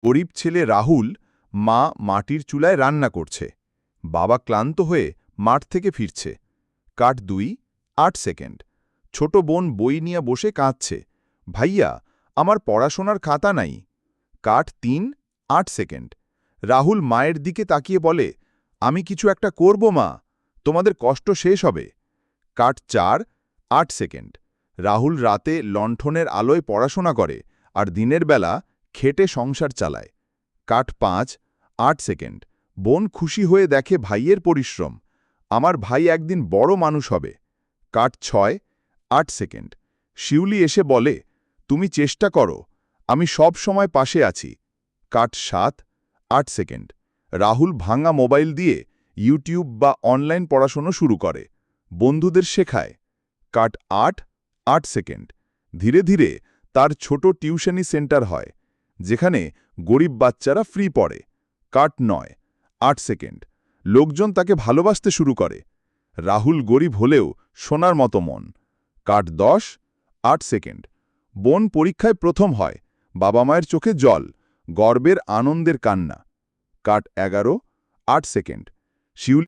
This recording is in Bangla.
গরিব ছেলে রাহুল মা মাটির চুলায় রান্না করছে। বাবা ক্লান্ত হয়ে মাঠ থেকে ফিরছে। কাট 2, 8 সেকেন্ড। ছোট বোন বই নিয়ে বসে কাঁদছে। ভাইয়া, আমার পড়াশোনার খাতা নাই। কাট 3, 8 সেকেন্ড। রাহুল মায়ের দিকে তাকিয়ে বলে, আমি কিছু একটা করব মা, তোমাদের কষ্ট শেষ হবে। কাট 4, 8 সেকেন্ড। রাহুল রাতে লণ্ঠনের আলোয় পড়াশোনা করে আর দিনের বেলা খেটে সংসার চালায়। কাট 5, 8 সেকেন্ড। বোন খুশি হয়ে দেখে ভাইয়ের পরিশ্রম। আমার ভাই একদিন বড় মানুষ হবে। কাট 6, 8 সেকেন্ড। শিউলি এসে বলে, তুমি চেষ্টা করো, আমি সব সময় পাশে আছি। কাট 7, 8 সেকেন্ড। রাহুল ভাঙা মোবাইল দিয়ে ইউটিউব বা অনলাইন পড়াশোনা শুরু করে। বন্ধুদের শেখায়। কাট 8, 8 সেকেন্ড। ধীরে ধীরে তার ছোট টিউশনি সেন্টার হয়, যেখানে গরিব বাচ্চারা ফ্রি পড়ে। কাট 9, 8 সেকেন্ড। লোকজন তাকে ভালোবাসতে শুরু করে। রাহুল গরিব হলেও সোনার মতো মন। কাট 10, 8 সেকেন্ড। বোন পরীক্ষায় প্রথম হয়, বাবা মায়ের চোখে জল, গর্বের আনন্দের কান্না। কাট 11, 8 সেকেন্ড। শিউলি